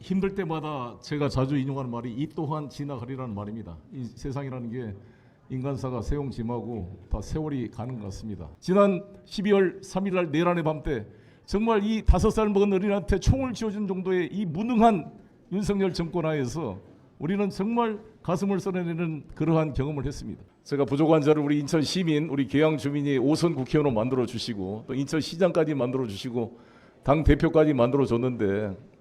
힘들 때마다 제가 자주 인용하는 말이 이 또한 지나가리라는 말입니다. 이 세상이라는 게 인간사가 세옹지마고 다 세월이 가는 것 같습니다. 지난 12월 3일 날 내란의 밤 때 정말 이 5살 먹은 어린이한테 총을 쥐어준 정도의 이 무능한 윤석열 정권 하에서 우리는 정말 가슴을 썰어내는 그러한 경험을 했습니다. 제가 부족한 자를 우리 인천 시민, 우리 계양 주민이 5선 국회의원으로 만들어 주시고 또 인천 시장까지 만들어 주시고 당 대표까지 만들어 줬는데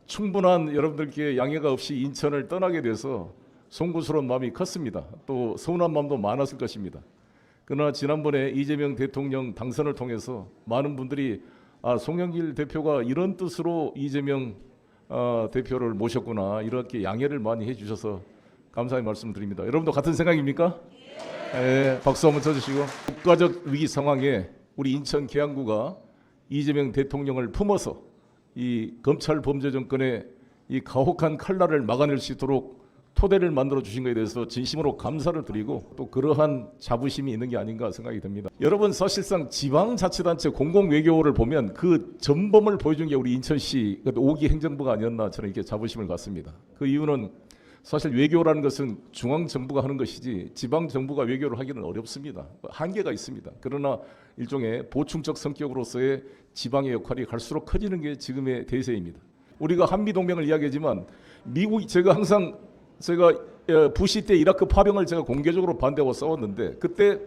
충분한 여러분들께 양해가 없이 인천을 떠나게 돼서 송구스러운 마음이 컸습니다. 또 서운한 마음도 많았을 것입니다. 그러나 지난번에 이재명 대통령 당선을 통해서 많은 분들이 송영길 대표가 이런 뜻으로 이재명 대표를 모셨구나, 이렇게 양해를 많이 해주셔서 감사의 말씀드립니다. 여러분도 같은 생각입니까? 네, 박수 한번 쳐주시고. 국가적 위기 상황에 우리 인천 계양구가 이재명 대통령을 품어서 이 검찰 범죄 정권의 이 가혹한 칼날을 막아낼 수 있도록 토대를 만들어 주신 것에 대해서 진심으로 감사를 드리고 또 그러한 자부심이 있는 게 아닌가 생각이 듭니다. 여러분, 사실상 지방자치단체 공공외교를 보면 그 전범을 보여준 게 우리 인천시 5기 행정부가 아니었나 저는 이렇게 자부심을 갖습니다. 그 이유는 사실 외교라는 것은 중앙정부가 하는 것이지 지방정부가 외교를 하기는 어렵습니다. 한계가 있습니다. 그러나 일종의 보충적 성격으로서의 지방의 역할이 갈수록 커지는 게 지금의 대세입니다. 우리가 한미동맹을 이야기하지만 미국이 제가 부시 때 이라크 파병을 제가 공개적으로 반대하고 싸웠는데 그때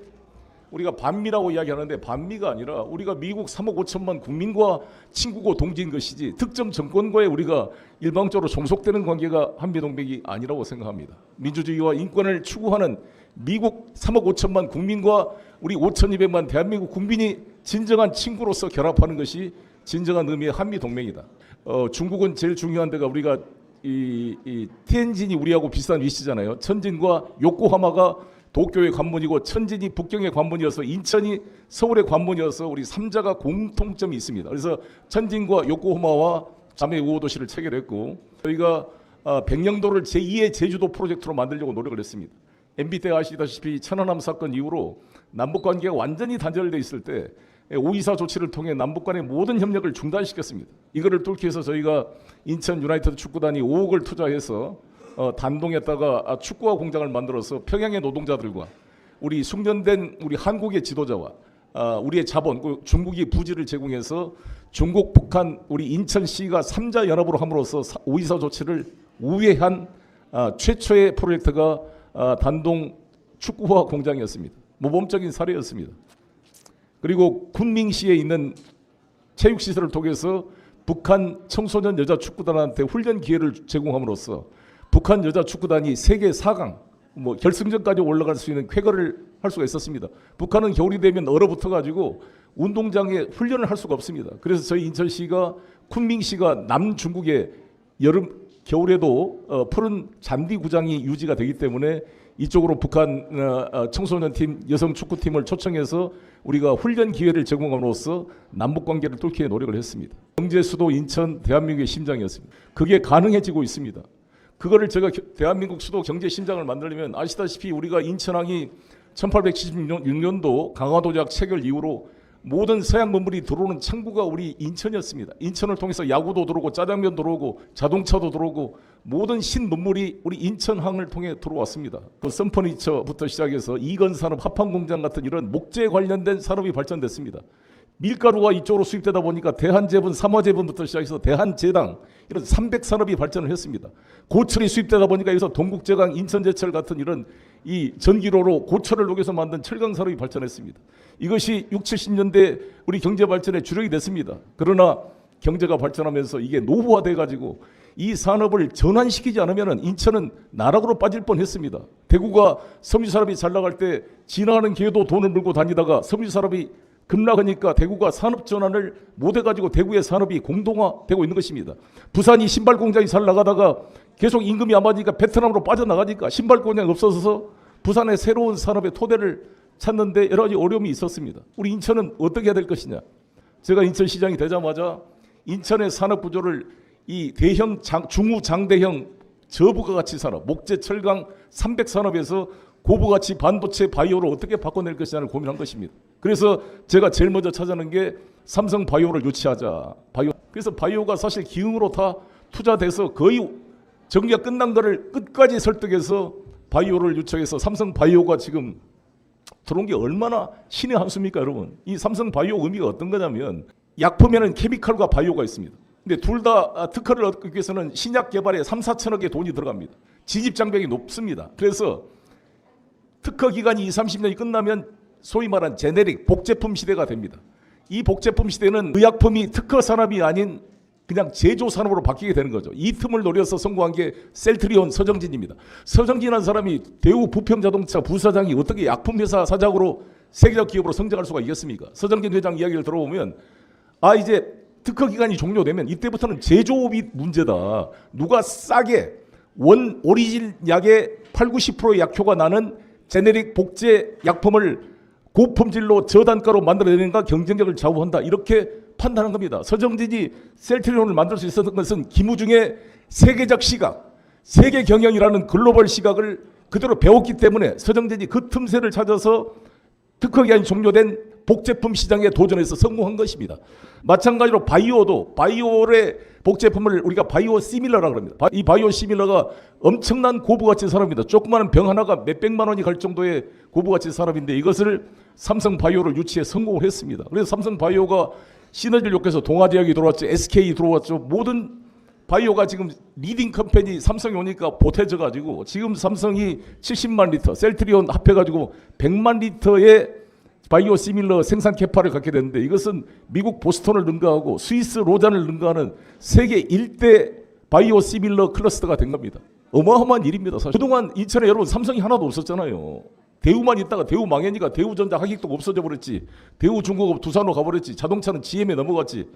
우리가 반미라고 이야기하는데 반미가 아니라 우리가 미국 3억 5천만 국민과 친구고 동지인 것이지 특정 정권과의 우리가 일방적으로 종속되는 관계가 한미동맹이 아니라고 생각합니다. 민주주의와 인권을 추구하는 미국 3억 5천만 국민과 우리 5,200만 대한민국 국민이 진정한 친구로서 결합하는 것이 진정한 의미의 한미동맹이다. 중국은 제일 중요한 데가 우리가 이 티엔진이 우리하고 비슷한 위치잖아요. 천진과 요코하마가 도쿄의 관문이고 천진이 북경의 관문이어서 인천이 서울의 관문이어서 우리 3자가 공통점이 있습니다. 그래서 천진과 요코하마와 자매 우호 도시를 체결했고 저희가 백령도를 제2의 제주도 프로젝트로 만들려고 노력을 했습니다. MB 때 아시다시피 천안함 사건 이후로 남북 관계가 완전히 단절돼 있을 때 5.24 조치를 통해 남북 간의 모든 협력을 중단시켰습니다. 이거를 뚫기 위해서 저희가 인천 유나이티드 축구단이 5억을 투자해서 단동에다가 축구화 공장을 만들어서 평양의 노동자들과 우리 숙련된 우리 한국의 지도자와 우리의 자본, 중국이 부지를 제공해서 중국, 북한, 우리 인천시가 3자 연합으로 함으로써 5.24 조치를 우회한 최초의 프로젝트가 단동 축구화 공장이었습니다. 모범적인 사례였습니다. 그리고 군밍시에 있는 체육시설을 통해서 북한 청소년 여자 축구단한테 훈련 기회를 제공함으로써 북한 여자 축구단이 세계 4강 결승전까지 올라갈 수 있는 쾌거를 할 수가 있었습니다. 북한은 겨울이 되면 얼어붙어 가지고 운동장에 훈련을 할 수가 없습니다. 그래서 저희 인천시가 쿤밍시가 남중국의 겨울에도 푸른 잔디 구장이 유지가 되기 때문에 이쪽으로 북한 청소년팀 여성 축구팀을 초청해서 우리가 훈련 기회를 제공함으로써 남북 관계를 뚫기 위해 노력을 했습니다. 경제 수도 인천, 대한민국의 심장이었습니다. 그게 가능해지고 있습니다. 그거를 제가 대한민국 수도 경제 심장을 만들려면 아시다시피 우리가 인천항이 1876년도 강화도약 체결 이후로 모든 서양 건물이 들어오는 창구가 우리 인천이었습니다. 인천을 통해서 야구도 들어오고 짜장면 들어오고 자동차도 들어오고 모든 신문물이 우리 인천항을 통해 들어왔습니다. 그 선퍼니처부터 시작해서 이건산업 합판공장 같은 이런 목재 관련된 산업이 발전됐습니다. 밀가루가 이쪽으로 수입되다 보니까 대한제분, 삼화제분부터 시작해서 대한제당 이런 300산업이 발전을 했습니다. 고철이 수입되다 보니까 여기서 동국제강, 인천제철 같은 이런 이 전기로로 고철을 녹여서 만든 철강산업이 발전했습니다. 이것이 60, 70년대 우리 경제 발전의 주력이 됐습니다. 그러나 경제가 발전하면서 이게 노후화돼 가지고 이 산업을 전환시키지 않으면 인천은 나락으로 빠질 뻔했습니다. 대구가 섬유산업이 잘 나갈 때 지나가는 개도 돈을 물고 다니다가 섬유산업이 급락하니까 대구가 산업 전환을 못해가지고 대구의 산업이 공동화되고 있는 것입니다. 부산이 신발 공장이 잘 나가다가 계속 임금이 안 맞으니까 베트남으로 빠져나가니까 신발 공장이 없어서 부산의 새로운 산업의 토대를 찾는데 여러 가지 어려움이 있었습니다. 우리 인천은 어떻게 해야 될 것이냐. 제가 인천시장이 되자마자 인천의 산업 구조를 이 대형 중후장대형 저부가가치 산업, 목재, 철강, 300산업에서 고부가치 반도체 바이오를 어떻게 바꿔낼 것이냐를 고민한 것입니다. 그래서 제가 제일 먼저 찾아낸 게 삼성 바이오를 유치하자. 그래서 바이오가 사실 기흥으로 다 투자돼서 거의 정리가 끝난 거를 끝까지 설득해서 바이오를 유치해서 삼성 바이오가 지금 들어온 게 얼마나 신의 한 수입니까, 여러분? 이 삼성 바이오 의미가 어떤 거냐면 약품에는 케미칼과 바이오가 있습니다. 근데 둘 다 특허를 얻기 위해서는 신약 개발에 3, 4천억의 돈이 들어갑니다. 진입 장벽이 높습니다. 그래서 특허 기간이 20, 30년이 끝나면 소위 말한 제네릭 복제품 시대가 됩니다. 이 복제품 시대는 의약품이 특허 산업이 아닌 그냥 제조 산업으로 바뀌게 되는 거죠. 이 틈을 노려서 성공한 게 셀트리온 서정진입니다. 서정진이라는 사람이 대우 부평자동차 부사장이 어떻게 약품 회사 사장으로 세계적 기업으로 성장할 수가 있겠습니까? 서정진 회장 이야기를 들어보면 이제 특허 기간이 종료되면 이때부터는 제조업이 문제다. 누가 싸게 원 오리진 약의 8, 90%의 약효가 나는 제네릭 복제 약품을 고품질로 저단가로 만들어내는가 경쟁력을 좌우한다. 이렇게 판단한 겁니다. 서정진이 셀트리온을 만들 수 있었던 것은 김우중의 세계적 시각, 세계 경영이라는 글로벌 시각을 그대로 배웠기 때문에 서정진이 그 틈새를 찾아서 특허 기간이 종료된 복제품 시장에 도전해서 성공한 것입니다. 마찬가지로 바이오도 바이오의 복제품을 우리가 바이오 시밀러라고 합니다. 이 바이오 시밀러가 엄청난 고부가치 산업입니다. 조그마한 병 하나가 몇백만 원이 갈 정도의 고부가치 산업인데 이것을 삼성 바이오를 유치해 성공을 했습니다. 그래서 삼성 바이오가 시너지를 욕해서 동아제약이 들어왔죠. SK 들어왔죠. 모든 바이오가 지금 리딩 컴퍼니 삼성이 오니까 보태져 가지고 지금 삼성이 70만 리터, 셀트리온 합해가지고 100만 리터의 바이오 시밀러 생산 캐파를 갖게 됐는데 이것은 미국 보스턴을 능가하고 스위스 로잔을 능가하는 세계 1대 바이오 시밀러 클러스터가 된 겁니다. 어마어마한 일입니다. 사실. 그동안 인천에 여러분 삼성이 하나도 없었잖아요. 대우만 있다가 대우 망해니까 대우전자 하객도 없어져 버렸지. 대우중공업 두산으로 가버렸지. 자동차는 GM에 넘어갔지.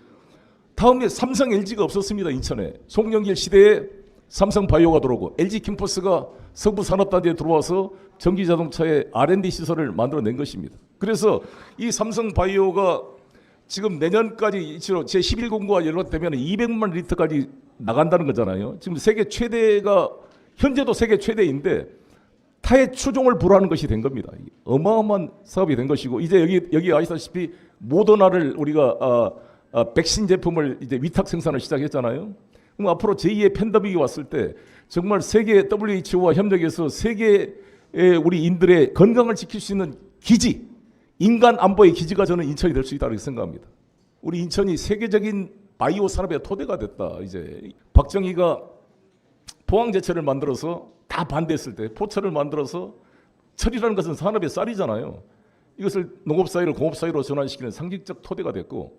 다음에 삼성 LG가 없었습니다. 인천에. 송영길 시대에 삼성 바이오가 들어오고 LG 캠퍼스가 서부 산업단지에 들어와서 전기자동차의 R&D 시설을 만들어낸 것입니다. 그래서 이 삼성 바이오가 지금 내년까지 제11공고가 연락되면 200만 리터까지 나간다는 거잖아요. 지금 세계 최대가 현재도 세계 최대인데 타의 추종을 불허하는 것이 된 겁니다. 어마어마한 사업이 된 것이고 이제 여기 아시다시피 모더나를 우리가 백신 제품을 이제 위탁 생산을 시작했잖아요. 그럼 앞으로 제2의 팬데믹이 왔을 때 정말 세계 WHO와 협력해서 세계의 우리 인들의 건강을 지킬 수 있는 기지, 인간 안보의 기지가 저는 인천이 될 수 있다고 생각합니다. 우리 인천이 세계적인 바이오 산업의 토대가 됐다. 이제 박정희가 포항제철을 만들어서 다 반대했을 때 포철을 만들어서 철이라는 것은 산업의 쌀이잖아요. 이것을 농업 사회를 공업 사회로 전환시키는 상징적 토대가 됐고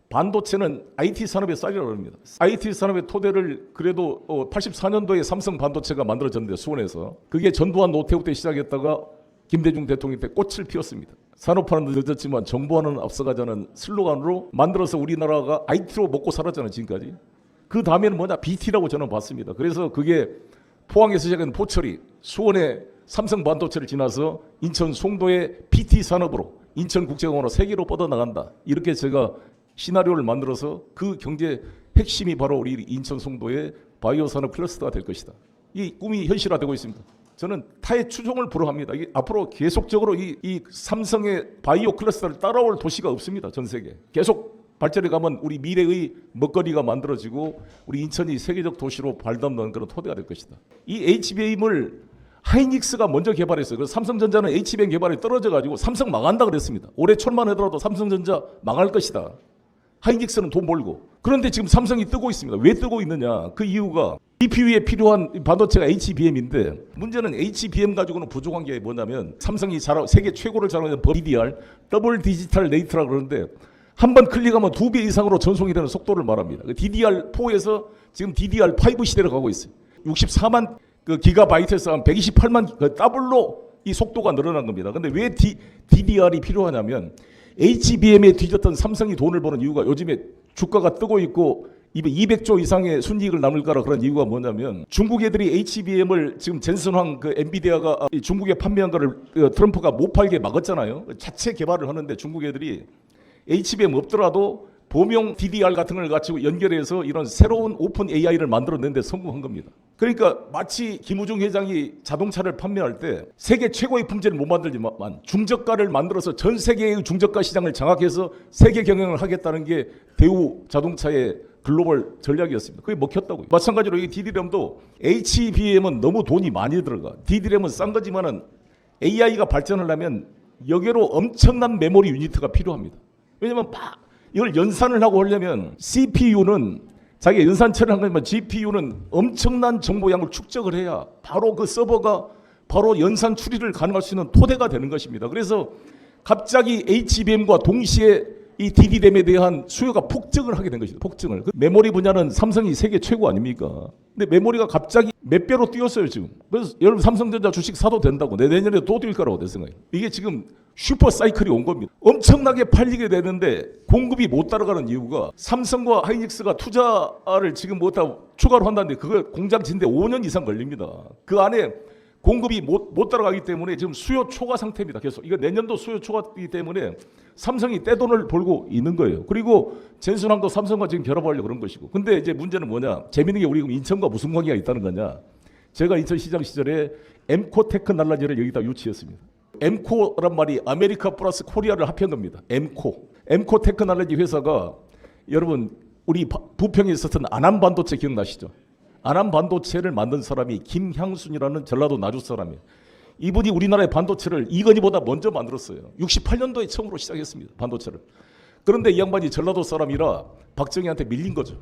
반도체는 IT 산업의 쌀이라고 합니다. IT 산업의 토대를 그래도 84년도에 삼성 반도체가 만들어졌는데 수원에서 그게 전두환 노태우 때 시작했다가 김대중 대통령 때 꽃을 피웠습니다. 산업화는 늦었지만 정보화는 앞서가자는 슬로건으로 만들어서 우리나라가 IT로 먹고 살았잖아요. 지금까지. 그 다음에는 뭐냐 BT라고 저는 봤습니다. 그래서 그게 포항에서 시작한 포철이 수원의 삼성 반도체를 지나서 인천 송도의 PT 산업으로 인천국제공항으로 세계로 뻗어나간다. 이렇게 제가 시나리오를 만들어서 그 경제 핵심이 바로 우리 인천 송도의 바이오 산업 클러스터가 될 것이다. 이 꿈이 현실화되고 있습니다. 저는 타의 추종을 불허합니다. 앞으로 계속적으로 이 삼성의 바이오 클러스터를 따라올 도시가 없습니다. 전 세계. 계속 발전해 가면 우리 미래의 먹거리가 만들어지고 우리 인천이 세계적 도시로 발돋는 그런 토대가 될 것이다. 이 HBM을 하이닉스가 먼저 개발했어요. 그래서 삼성전자는 HBM 개발이 떨어져가지고 삼성 망한다 그랬습니다. 올해 초만 하더라도 삼성전자 망할 것이다. 하이닉스는 돈 벌고. 그런데 지금 삼성이 뜨고 있습니다. 왜 뜨고 있느냐? 그 이유가 GPU에 필요한 반도체가 HBM인데 문제는 HBM 가지고는 부족한 게 뭐냐면 삼성이 세계 최고를 자랑하는 DDR, 더블 디지털 레이트라고 그러는데 한 번 클릭하면 2배 이상으로 전송이 되는 속도를 말합니다. DDR4에서 지금 DDR5 시대로 가고 있어요. 64만 그 기가바이트에서 한 128만 그 더블로 이 속도가 늘어난 겁니다. 근데 왜 DDR이 필요하냐면 HBM에 뒤졌던 삼성이 돈을 버는 이유가 요즘에 주가가 뜨고 있고 200조 이상의 순이익을 남을 거라 그런 이유가 뭐냐면 중국 애들이 HBM을 지금 젠슨황 그 엔비디아가 중국에 판매한 거를 트럼프가 못 팔게 막았잖아요. 자체 개발을 하는데 중국 애들이 HBM 없더라도 범용 DDR 같은 걸 가지고 연결해서 이런 새로운 오픈 AI를 만들어내는데 성공한 겁니다. 그러니까 마치 김우중 회장이 자동차를 판매할 때 세계 최고의 품질을 못 만들지만 중저가를 만들어서 전 세계의 중저가 시장을 장악해서 세계 경영을 하겠다는 게 대우 자동차의 글로벌 전략이었습니다. 그게 먹혔다고요. 마찬가지로 이 DDRAM도 HBM은 너무 돈이 많이 들어가. DDRAM은 싼 거지만은 AI가 발전하려면 여기로 엄청난 메모리 유니트가 필요합니다. 왜냐면 이걸 연산을 하고 하려면 CPU는 자기가 연산 처리를 하면 GPU는 엄청난 정보량을 축적을 해야 바로 그 서버가 바로 연산 추리를 가능할 수 있는 토대가 되는 것입니다. 그래서 갑자기 HBM과 동시에 이 DDRAM에 대한 수요가 폭증을 하게 된 것이죠. 폭증을. 그 메모리 분야는 삼성이 세계 최고 아닙니까? 근데 메모리가 갑자기 몇 배로 뛰었어요 지금. 그래서 여러분 삼성전자 주식 사도 된다고. 내년에 또 뛸 거라고 내 생각에. 이게 지금 슈퍼 사이클이 온 겁니다. 엄청나게 팔리게 되는데 공급이 못 따라가는 이유가 삼성과 하이닉스가 투자를 지금 못하고 추가로 한다는데 그걸 공장 짓는데 5년 이상 걸립니다. 그 안에 공급이 못 따라가기 때문에 지금 수요 초과 상태입니다. 계속. 이거 내년도 수요 초과이기 때문에 삼성이 떼돈을 벌고 있는 거예요. 그리고 젠순항도 삼성과 지금 결합하려고 그런 것이고. 근데 이제 문제는 뭐냐. 재밌는 게 우리 인천과 무슨 관계가 있다는 거냐. 제가 인천시장 시절에 엠코 테크놀로지를 여기다 유치했습니다. 엠코란 말이 아메리카 플러스 코리아를 합한 겁니다. 엠코 테크놀로지 회사가 여러분 우리 부평에 있었던 안암반도체 기억나시죠? 안암반도체를 만든 사람이 김향순이라는 전라도 나주 사람이에요. 이분이 우리나라의 반도체를 이건희보다 먼저 만들었어요. 68년도에 처음으로 시작했습니다. 반도체를. 그런데 이 양반이 전라도 사람이라 박정희한테 밀린 거죠.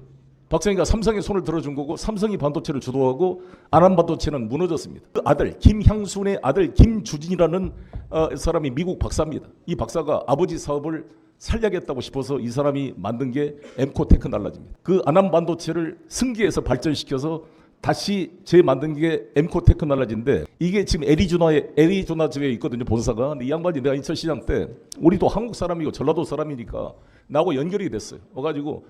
박정희가 삼성의 손을 들어준 거고 삼성이 반도체를 주도하고 안암반도체는 무너졌습니다. 그 아들 김향순의 아들 김주진이라는 사람이 미국 박사입니다. 이 박사가 아버지 사업을 살려야겠다고 싶어서 이 사람이 만든 게 엠코 테크놀로지입니다. 그 안암반도체를 승계해서 발전시켜서 다시 재만든 게 엠코 테크놀로지인데 이게 지금 애리조나주에 있거든요. 본사가. 근데 이 양반이 내가 인천시장 때 우리도 한국 사람이고 전라도 사람이니까 나하고 연결이 됐어요. 와가지고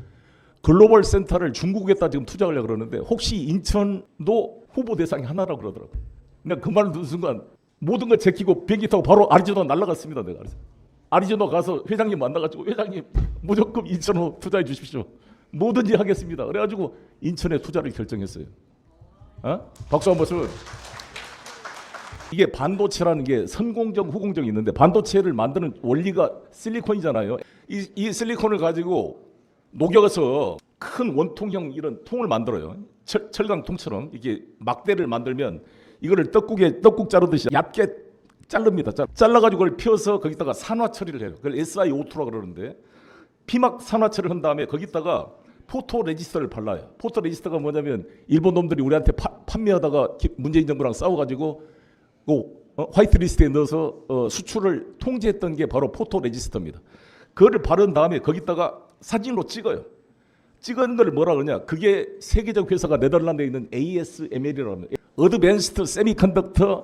글로벌 센터를 중국에다 지금 투자하려고 그러는데 혹시 인천도 후보 대상이 하나라고 그러더라고요. 내가 그 말을 듣는 순간 모든 걸 제끼고 비행기 타고 바로 아리조나 날아갔습니다. 내가. 아리조나 가서 회장님 만나가지고 회장님 무조건 인천으로 투자해 주십시오. 뭐든지 하겠습니다. 그래가지고 인천에 투자를 결정했어요. 박수 한번 쳐. 이게 반도체라는 게 선공정, 후공정이 있는데 반도체를 만드는 원리가 실리콘이잖아요. 이 실리콘을 가지고 녹여서 큰 원통형 이런 통을 만들어요. 철강통처럼 이게 막대를 만들면 이거를 떡국 자르듯이 얇게 자릅니다. 잘라가지고 그걸 펴서 거기다가 산화 처리를 해요. 그걸 SiO2라고 그러는데 피막 산화 처리를 한 다음에 거기다가 포토 레지스터를 발라요. 포토 레지스터가 뭐냐면 일본 놈들이 우리한테 판매하다가 문재인 정부랑 싸워가지고 화이트 리스트에 넣어서 수출을 통제했던 게 바로 포토 레지스터입니다. 그거를 바른 다음에 거기다가 사진으로 찍어요. 찍은 걸 뭐라 그러냐. 그게 세계적 회사가 네덜란드에 있는 ASML이라고 합니다. Advanced Semiconductor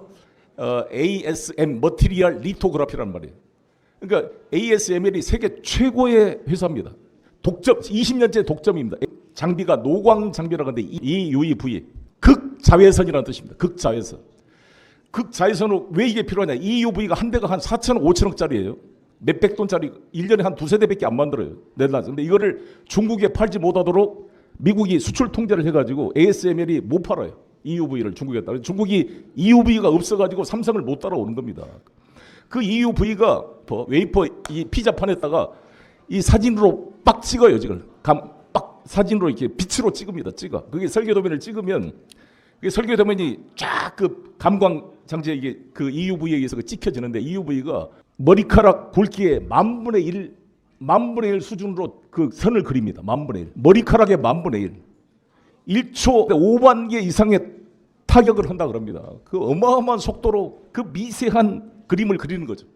ASM 머티리얼 리토그래피라는 말이에요. 그러니까 ASML이 세계 최고의 회사입니다. 독점 20년째 독점입니다. 장비가 노광 장비라고 하는데 EUV 극자외선이라는 뜻입니다. 극자외선. 극자외선으로 왜 이게 필요하냐. EUV가 한 대가 한 4천억 5천억짜리예요. 몇백 돈짜리 1년에 한 두세 대밖에 안 만들어요. 네덜란드. 근데 이거를 중국에 팔지 못하도록 미국이 수출 통제를 해가지고 ASML이 못 팔아요. EUV를 중국에다. 중국이 EUV가 없어가지고 삼성을 못 따라오는 겁니다. 그 EUV가 웨이퍼 이 피자판에다가 이 사진으로 빡 찍어요. 지금 빡 사진으로 이렇게 빛으로 찍습니다. 그게 설계도면을 찍으면 그게 설계도면이 쫙 그 감광 장치에 이게 그 EUV에 의해서 찍혀지는데 EUV가 머리카락 굵기의 만분의 1 수준으로 그 선을 그립니다. 만분의 1. 머리카락의 만분의 1. 1초 5만 개 이상의 타격을 한다 그럽니다. 그 어마어마한 속도로 그 미세한 그림을 그리는 거죠.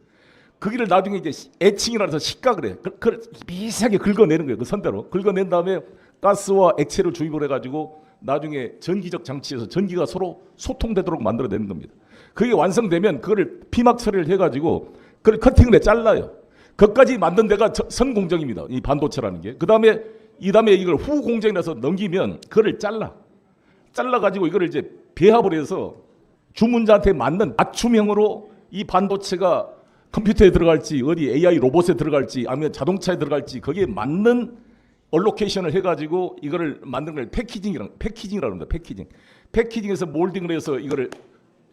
거기를 나중에 이제 애칭이라 해서 식각을 해. 그걸 미세하게 긁어내는 거예요. 그 선대로. 긁어낸 다음에 가스와 액체를 주입을 해가지고 나중에 전기적 장치에서 전기가 서로 소통되도록 만들어내는 겁니다. 그게 완성되면 그거를 피막 처리를 해가지고 그걸 커팅을 해 잘라요. 그것까지 만든 데가 선공정입니다. 이 반도체라는 게. 그 다음에 이걸 후공정이라서 넘기면 그거를 잘라가지고 이거를 이제 배합을 해서 주문자한테 맞는 맞춤형으로 이 반도체가 컴퓨터에 들어갈지 어디 AI 로봇에 들어갈지 아니면 자동차에 들어갈지 거기에 맞는 얼로케이션을 해가지고 이거를 만든 걸 패키징이라고 합니다. 패키징에서 몰딩을 해서 이거를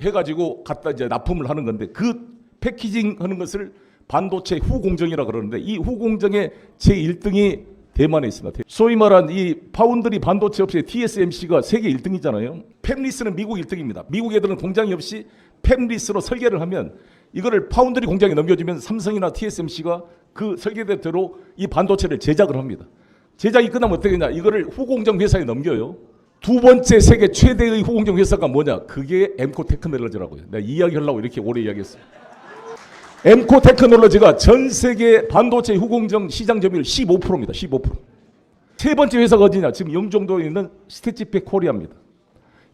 해가지고 갖다 이제 납품을 하는 건데 그 패키징 하는 것을 반도체 후공정이라고 그러는데 이 후공정의 제1등이 대만에 있습니다. 소위 말한 이 파운드리 반도체 업체 TSMC가 세계 1등이잖아요. 팹리스는 미국 1등입니다. 미국 애들은 공장이 없이 팹리스로 설계를 하면 이거를 파운드리 공장에 넘겨주면 삼성이나 TSMC가 그 설계대로 이 반도체를 제작을 합니다. 제작이 끝나면 어떻게 되냐? 이거를 후공정 회사에 넘겨요. 두 번째 세계 최대의 후공정 회사가 뭐냐? 그게 엠코 테크놀로지라고요. 내가 이야기하려고 이렇게 오래 이야기했어요. 엠코 테크놀로지가 전 세계 반도체 후공정 시장 점유율 15%입니다. 15%. 세 번째 회사가 어디냐? 지금 영종도에 있는 스테지팩 코리아입니다.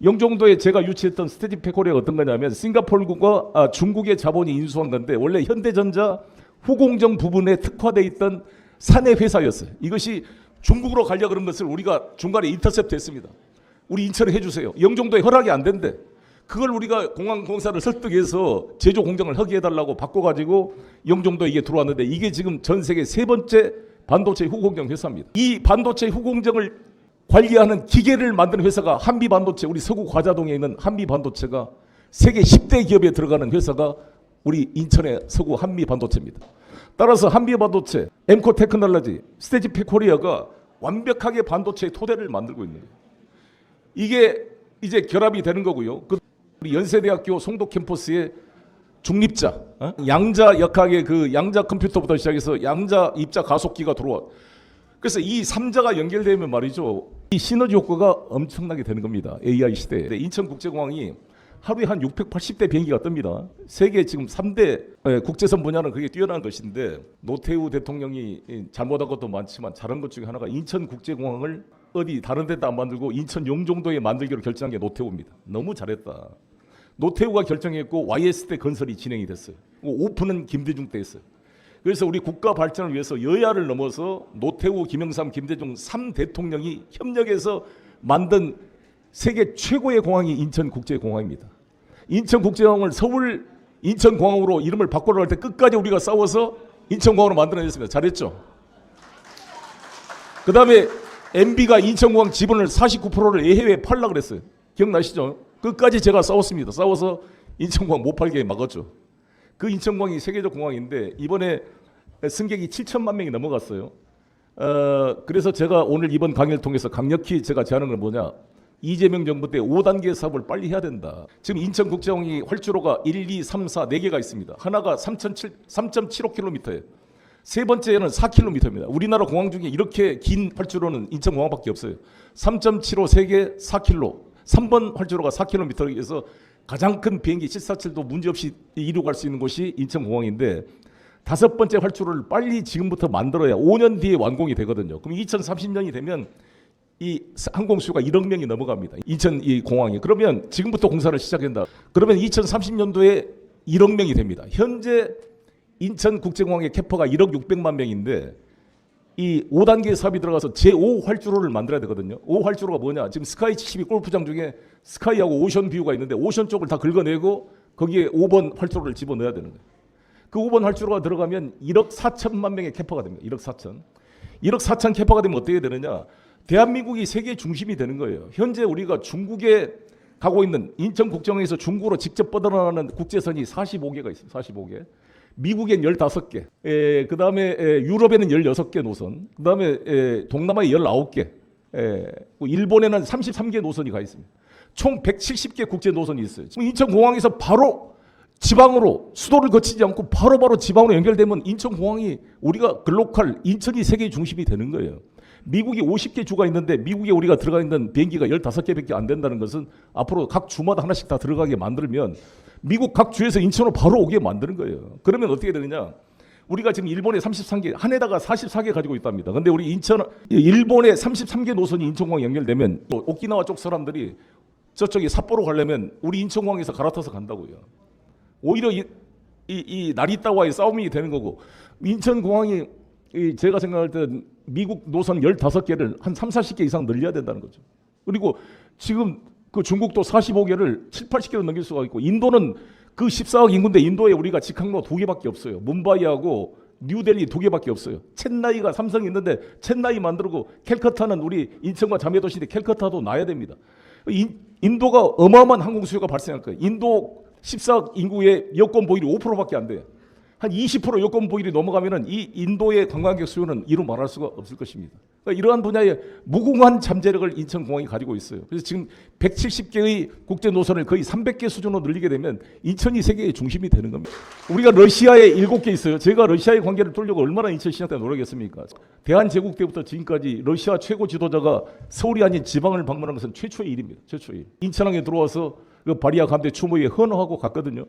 영종도에 제가 유치했던 스테지팩 코리아가 어떤 거냐면 싱가포르과 중국의 자본이 인수한 건데 원래 현대전자 후공정 부분에 특화되어 있던 사내 회사였어요. 이것이 중국으로 가려고 그런 것을 우리가 중간에 인터셉트 했습니다. 우리 인천에 해주세요. 영종도에 허락이 안 된대. 그걸 우리가 공항공사를 설득해서 제조 공장을 허기해달라고 바꿔가지고 영종도에 이게 들어왔는데 이게 지금 전 세계 세 번째 반도체 후공정 회사입니다. 이 반도체 후공정을 관리하는 기계를 만드는 회사가 한미반도체, 우리 서구 과자동에 있는 한미반도체가 세계 10대 기업에 들어가는 회사가 우리 인천의 서구 한미반도체입니다. 따라서 한미반도체, 엠코 테크놀로지, 스테지팩 코리아가 완벽하게 반도체의 토대를 만들고 있는 거예요. 이게 이제 결합이 되는 거고요. 우리 연세대학교 송도 캠퍼스의 중립자, 양자 역학의 그 양자 컴퓨터부터 시작해서 양자 입자 가속기가 들어와. 그래서 이 3자가 연결되면 말이죠. 이 시너지 효과가 엄청나게 되는 겁니다. AI 시대에. 인천국제공항이 하루에 한 680대 비행기가 뜹니다. 세계 지금 3대 국제선 분야는 그게 뛰어난 것인데 노태우 대통령이 잘못한 것도 많지만 잘한 것 중에 하나가 인천국제공항을 어디 다른 데다 안 만들고 인천 영종도에 만들기로 결정한 게 노태우입니다. 너무 잘했다. 노태우가 결정했고 YS 때 건설이 진행이 됐어요. 오픈은 김대중 때 했어요. 그래서 우리 국가 발전을 위해서 여야를 넘어서 노태우, 김영삼, 김대중 3대통령이 협력해서 만든 세계 최고의 공항이 인천국제공항입니다. 인천국제공항을 서울 인천공항으로 이름을 바꾸려고 할 때 끝까지 우리가 싸워서 인천공항으로 만들어냈습니다. 잘했죠? 그 다음에 MB가 인천공항 지분을 49%를 해외에 팔려고 그랬어요. 기억나시죠? 끝까지 제가 싸웠습니다. 싸워서 인천공항 못 팔게 막았죠. 그 인천공항이 세계적 공항인데 이번에 승객이 7천만 명이 넘어갔어요. 그래서 제가 오늘 이번 강의를 통해서 강력히 제가 제안한 건 뭐냐. 이재명 정부 때 5단계 사업을 빨리 해야 된다. 지금 인천국제공항이 활주로가 1, 2, 3, 4, 4개가 있습니다. 하나가 3.75km예요. 세 번째는 4km입니다. 우리나라 공항 중에 이렇게 긴 활주로는 인천공항밖에 없어요. 3.75 3개 4km. 3번 활주로가 4km에서 가장 큰 비행기 747도 문제없이 이루고 갈 수 있는 곳이 인천공항인데 다섯 번째 활주로를 빨리 지금부터 만들어야 5년 뒤에 완공이 되거든요. 그럼 2030년이 되면 이 항공수가 1억 명이 넘어갑니다. 인천 이 공항이. 그러면 지금부터 공사를 시작한다. 그러면 2030년도에 1억 명이 됩니다. 현재 인천국제공항의 캐파가 1억 600만 명인데 이 5단계 사업이 들어가서 제5활주로를 만들어야 되거든요. 5활주로가 뭐냐? 지금 스카이 72 골프장 중에 스카이하고 오션 뷰가 있는데 오션 쪽을 다 긁어내고 거기에 5번 활주로를 집어넣어야 되는 거예요. 그 5번 활주로가 들어가면 1억 4천만 명의 캐파가 됩니다. 1억 4천. 1억 4천 캐파가 되면 어떻게 되느냐? 대한민국이 세계 중심이 되는 거예요. 현재 우리가 중국에 가고 있는 인천국제공항에서 중국으로 직접 뻗어나가는 국제선이 45개가 있어요. 45개. 미국엔 15개, 그 다음에 유럽에는 16개 노선, 그 다음에 동남아에 19개, 일본에는 33개 노선이 가 있습니다. 총 170개 국제 노선이 있어요. 인천공항에서 바로 지방으로 수도를 거치지 않고 바로바로 지방으로 연결되면 인천공항이 우리가 글로컬, 인천이 세계의 중심이 되는 거예요. 미국이 50개 주가 있는데 미국에 우리가 들어가 있는 비행기가 15개밖에 안 된다는 것은 앞으로 각 주마다 하나씩 다 들어가게 만들면 미국 각 주에서 인천으로 바로 오게 만드는 거예요. 그러면 어떻게 되느냐? 우리가 지금 일본에 33개, 한 해다가 44개 가지고 있답니다. 근데 우리 일본에 33개 노선이 인천공항 연결되면 또 오키나와 쪽 사람들이 저쪽에 삿포로 가려면 우리 인천공항에서 갈아타서 간다고요. 오히려 이 나리타와의 싸움이 되는 거고 인천공항이 제가 생각할 때 미국 노선 15개를 한 3, 40개 이상 늘려야 된다는 거죠. 그리고 지금 그 중국도 45개를 7, 80개로 넘길 수가 있고 인도는 그 14억 인구인데 인도에 우리가 직항로 2개밖에 없어요. 뭄바이하고 뉴델리 2개밖에 없어요. 첸나이가 삼성이 있는데 첸나이 만들고 캘커타는 우리 인천과 자매도시인데 캘커타도 놔야 됩니다. 인도가 어마어마한 항공 수요가 발생할 거예요. 인도 14억 인구의 여권 보유율이 5%밖에 안 돼요. 한 20% 여권 보일이 넘어가면은 이 인도의 관광객 수요는 이루 말할 수가 없을 것입니다. 그러니까 이러한 분야에 무궁한 잠재력을 인천공항이 가지고 있어요. 그래서 지금 170개의 국제 노선을 거의 300개 수준으로 늘리게 되면 인천이 세계의 중심이 되는 겁니다. 우리가 러시아에 7개 있어요. 제가 러시아의 관계를 뚫려고 얼마나 인천시장 때 노력했습니까? 대한제국 때부터 지금까지 러시아 최고 지도자가 서울이 아닌 지방을 방문한 것은 최초의 일입니다. 최초의 일. 인천항에 들어와서 그 바리아 감대 추모에 헌화하고 갔거든요.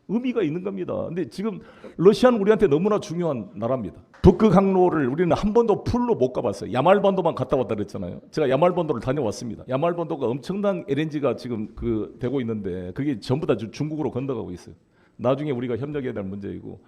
의미가 있는 겁니다. 근데 지금 러시아는 우리한테 너무나 중요한 나라입니다. 북극 항로를 우리는 한 번도 풀로 못 가봤어요. 야말반도만 갔다 왔다 그랬잖아요. 제가 야말반도를 다녀왔습니다. 야말반도가 엄청난 LNG가 지금 되고 있는데 그게 전부 다 중국으로 건너가고 있어요. 나중에 우리가 협력해야 될 문제이고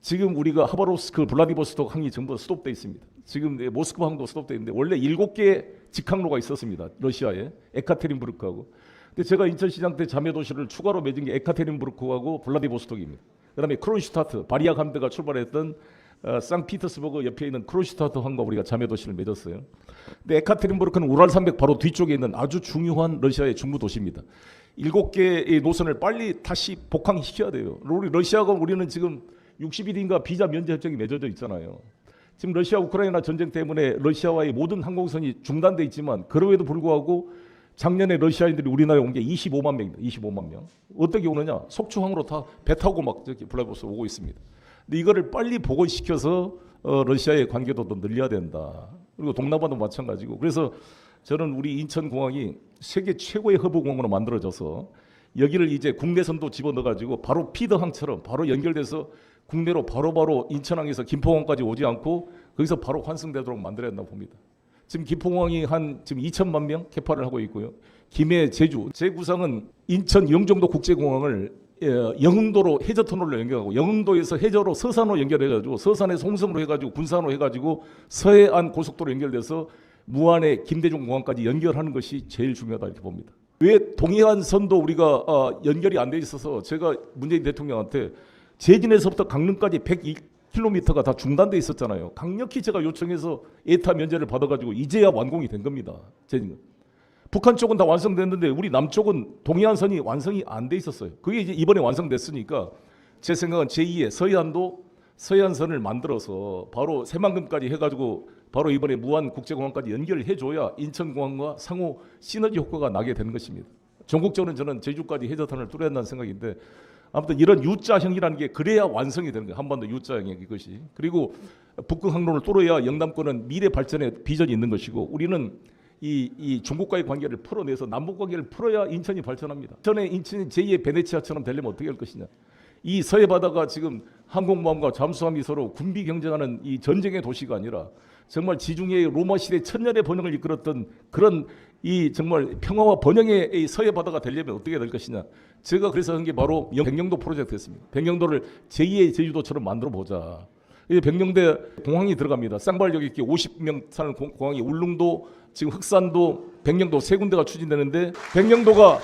지금 우리가 하바롭스크, 블라디보스토크 항이 전부 스톱돼 있습니다. 지금 모스크바 항도 스톱돼 있는데 원래 7개 직항로가 있었습니다. 러시아에 에카테린부르크하고. 근데 제가 인천시장 때 자매도시를 추가로 맺은 게 에카테린부르크하고 블라디보스톡입니다. 그다음에 크론슈타트, 바리아 감대가 출발했던 상피터스버그 옆에 있는 크론슈타트 항과 우리가 자매도시를 맺었어요. 근데 에카테린부르크는 우랄산맥 바로 뒤쪽에 있는 아주 중요한 러시아의 중부 도시입니다. 7개의 노선을 빨리 다시 복항시켜야 돼요. 우리 러시아가 우리는 지금 60일인가 비자 면제 협정이 맺어져 있잖아요. 지금 러시아 우크라이나 전쟁 때문에 러시아와의 모든 항공선이 중단돼 있지만 그럼에도 불구하고 작년에 러시아인들이 우리나라에 온 게 25만 명입니다. 25만 명. 어떻게 오느냐? 속초항으로 다 배 타고 막 저기 블라디보스토크 오고 있습니다. 근데 이거를 빨리 복원시켜서 러시아의 관계도 더 늘려야 된다. 그리고 동남아도 마찬가지고. 그래서 저는 우리 인천공항이 세계 최고의 허브공항으로 만들어져서 여기를 이제 국내선도 집어넣어가지고 바로 피더항처럼 바로 연결돼서 국내로 바로바로 인천항에서 김포공항까지 오지 않고 거기서 바로 환승되도록 만들어야 한다고 봅니다. 지금 김포공항이 지금 2천만 명 개파를 하고 있고요. 김해, 제주, 제 구상은 인천 영종도 국제공항을 영흥도로 해저 터널로 연결하고 영흥도에서 해저로 서산으로 연결해가지고 서산에서 홍성으로 해가지고 군산으로 해가지고 서해안 고속도로 연결돼서 무안의 김대중 공항까지 연결하는 것이 제일 중요하다 이렇게 봅니다. 왜 동해안선도 우리가 연결이 안 돼 있어서 제가 문재인 대통령한테 제진에서부터 강릉까지 102km가 다 중단돼 있었잖아요. 강력히 제가 요청해서 에타 면제를 받아가지고 이제야 완공이 된 겁니다. 북한 쪽은 다 완성됐는데 우리 남쪽은 동해안선이 완성이 안 돼 있었어요. 그게 이제 이번에 완성됐으니까 제 생각은 제2의 서해안선을 만들어서 바로 새만금까지 해가지고 바로 이번에 무안 국제공항까지 연결을 해줘야 인천공항과 상호 시너지 효과가 나게 되는 것입니다. 전국적으로 저는 제주까지 해저터널을 뚫어야 한다는 생각인데 아무튼 이런 U자형이라는 게 그래야 완성이 되는 거예요. 한반도 U자형이 이것이. 그리고 북극 항로를 뚫어야 영남권은 미래 발전에 비전이 있는 것이고 우리는 이 중국과의 관계를 풀어내서 남북 관계를 풀어야 인천이 발전합니다. 전에 인천이 제2의 베네치아처럼 되려면 어떻게 할 것이냐. 이 서해 바다가 지금 항공모함과 잠수함이 서로 군비 경쟁하는 이 전쟁의 도시가 아니라 정말 지중해의 로마 시대 천년의 번영을 이끌었던 그런 이 정말 평화와 번영의 이 서해 바다가 되려면 어떻게 될 것이냐. 제가 그래서 한 게 바로 백령도 프로젝트였습니다. 백령도를 제2의 제주도처럼 만들어 보자. 백령대 공항이 들어갑니다. 쌍발역 있게 50명 사는 공항이 울릉도, 지금 흑산도, 백령도 세 군데가 추진되는데 백령도가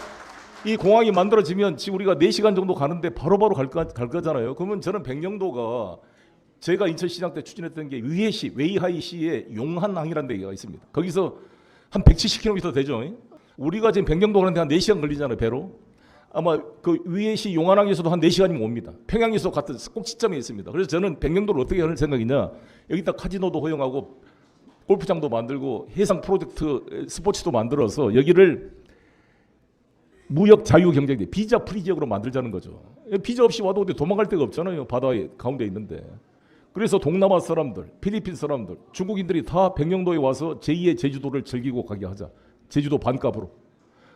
이 공항이 만들어지면 지금 우리가 4시간 정도 가는데 바로바로 갈 거잖아요. 그러면 저는 백령도가 제가 인천시장 때 추진했던 게 위해시, 웨이하이시에 용한항이라는 데가 있습니다. 거기서 한 170km 되죠. 우리가 지금 백령도 가는데 한 4시간 걸리잖아요, 배로. 아마 그 위해시 용한항에서도 한 4시간이면 옵니다. 평양에서 같은 꼭지점에 있습니다. 그래서 저는 백령도를 어떻게 할 생각이냐. 여기다 카지노도 허용하고 골프장도 만들고 해상 프로젝트 스포츠도 만들어서 여기를 무역 자유 경쟁대 비자 프리 지역으로 만들자는 거죠. 비자 없이 와도 어디 도망갈 데가 없잖아요. 바다 가운데 있는데. 그래서 동남아 사람들, 필리핀 사람들, 중국인들이 다 백령도에 와서 제2의 제주도를 즐기고 가게 하자. 제주도 반값으로.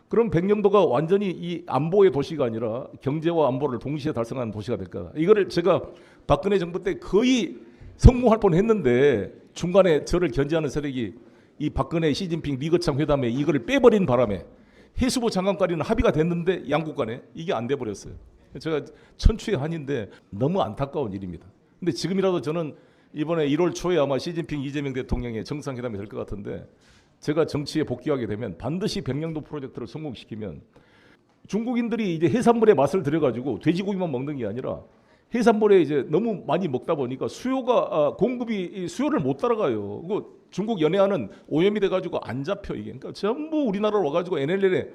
그럼 백령도가 완전히 이 안보의 도시가 아니라 경제와 안보를 동시에 달성하는 도시가 될까. 이거를 제가 박근혜 정부 때 거의 성공할 뻔했는데 중간에 저를 견제하는 세력이 이 박근혜 시진핑 리거창 회담에 이거를 빼버린 바람에 해수부 장관까지는 합의가 됐는데 양국 간에 이게 안 돼 버렸어요. 제가 천추의 한인데 너무 안타까운 일입니다. 근데 지금이라도 저는 이번에 1월 초에 아마 시진핑 이재명 대통령의 정상회담이 될 것 같은데 제가 정치에 복귀하게 되면 반드시 백령도 프로젝트를 성공시키면 중국인들이 이제 해산물의 맛을 들여가지고 돼지고기만 먹는 게 아니라 해산물에 이제 너무 많이 먹다 보니까 수요가 공급이 수요를 못 따라가요. 그 중국 연해안은 오염이 돼가지고 안 잡혀 이게. 그러니까 전부 우리나라로 와가지고 NLL에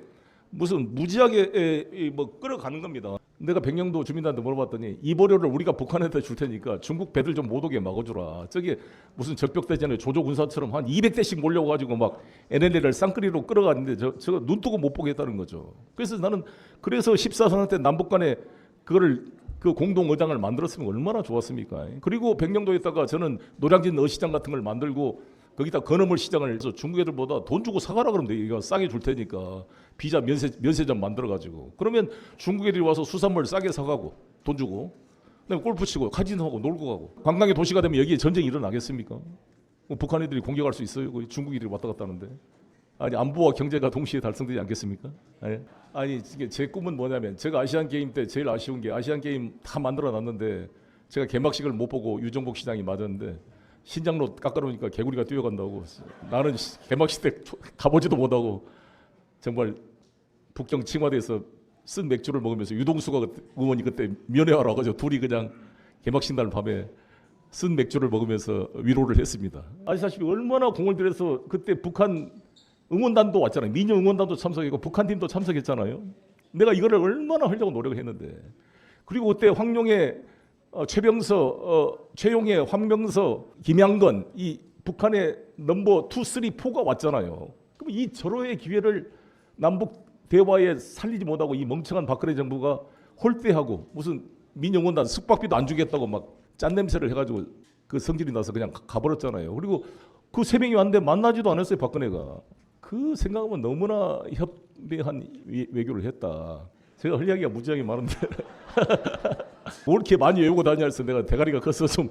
무슨 무지하게 뭐 끌어가는 겁니다. 내가 백령도 주민들한테 물어봤더니 이 보료를 우리가 북한한테 줄 테니까 중국 배들 좀 못 오게 막아주라. 저게 무슨 적벽대전에 조조군사처럼 한 200대씩 몰려가지고 막 NLL을 쌍끌이로 끌어갔는데 저거 눈 뜨고 못 보게 했다는 거죠. 그래서 나는 그래서 14선언 때 남북 간에 그거를 그 공동 의장을 만들었으면 얼마나 좋았습니까? 그리고 백령도에다가 저는 노량진 어시장 같은 걸 만들고 거기다 건어물 시장을 해서 중국 애들보다 돈 주고 사가라 그러면 돼. 이거 싸게 줄 테니까 비자 면세점 만들어가지고 그러면 중국 애들이 와서 수산물 싸게 사가고 돈 주고 그다음에 골프 치고 카지노하고 놀고 가고 관광의 도시가 되면 여기에 전쟁이 일어나겠습니까? 뭐 북한 애들이 공격할 수 있어요? 거기 중국 애들이 왔다 갔다 하는데 아니 안보와 경제가 동시에 달성되지 않겠습니까? 아니 이게 제 꿈은 뭐냐면 제가 아시안 게임 때 제일 아쉬운 게 아시안 게임 다 만들어 놨는데 제가 개막식을 못 보고 유정복 시장이 맞았는데 신장로 깎아놓으니까 개구리가 뛰어간다고 나는 개막식 때 가보지도 못하고 정말 북경 칭화대에서 쓴 맥주를 먹으면서 유동수가 의원이 그때 면회하러 와가지고 둘이 그냥 개막식 날 밤에 쓴 맥주를 먹으면서 위로를 했습니다. 아시다시피 얼마나 공을 들여서 그때 북한 응원단도 왔잖아요. 민영 응원단도 참석했고 북한 팀도 참석했잖아요. 내가 이거를 얼마나 하려고 노력을 했는데 그리고 그때 황룡의 최용의 황명서, 김양건 이 북한의 넘버 2, 3, 4가 왔잖아요. 그럼 이 절호의 기회를 남북 대화에 살리지 못하고 이 멍청한 박근혜 정부가 홀대하고 무슨 민영원단 숙박비도 안 주겠다고 막 짠냄새를 해가지고 그 성질이 나서 그냥 가버렸잖아요. 그리고 그 세 명이 왔는데 만나지도 않았어요, 박근혜가. 그 생각하면 너무나 협배한 외교를 했다. 제가 할 이야기가 무지하게 많은데 뭐 이렇게 많이 외우고 다니냐 해서 내가 대가리가 커서 좀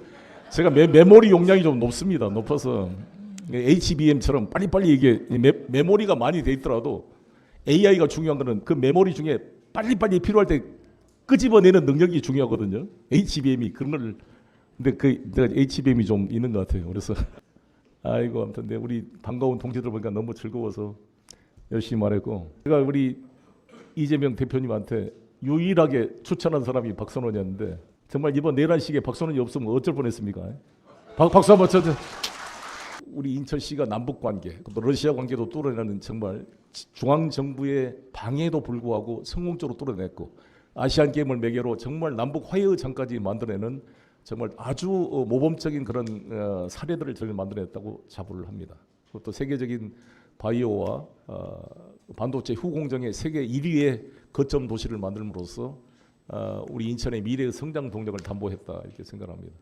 제가 메모리 용량이 좀 높아서 HBM처럼 빨리빨리 이게 메모리가 많이 돼 있더라도 AI가 중요한 거는 그 메모리 중에 빨리빨리 필요할 때 끄집어내는 능력이 중요하거든요. HBM이 그런 걸 근데 내가 HBM이 좀 있는 것 같아요. 그래서 아이고 아무튼 우리 반가운 동지들 보니까 너무 즐거워서 열심히 말했고 제가 우리 이재명 대표님한테 유일하게 추천한 사람이 박선원이었는데 정말 이번 내란식에 박선원이 없으면 어쩔 뻔했습니까? 박수 한번 쳐줘. 우리 인천시가 남북관계 또 러시아 관계도 뚫어내는 정말 중앙정부의 방해에도 불구하고 성공적으로 뚫어냈고 아시안게임을 매개로 정말 남북 화해의 장까지 만들어내는 정말 아주 모범적인 그런 사례들을 저희는 만들어냈다고 자부를 합니다. 또 세계적인 바이오와 반도체 후공정의 세계 1위의 거점 도시를 만들므로써 우리 인천의 미래의 성장 동력을 담보했다 이렇게 생각합니다.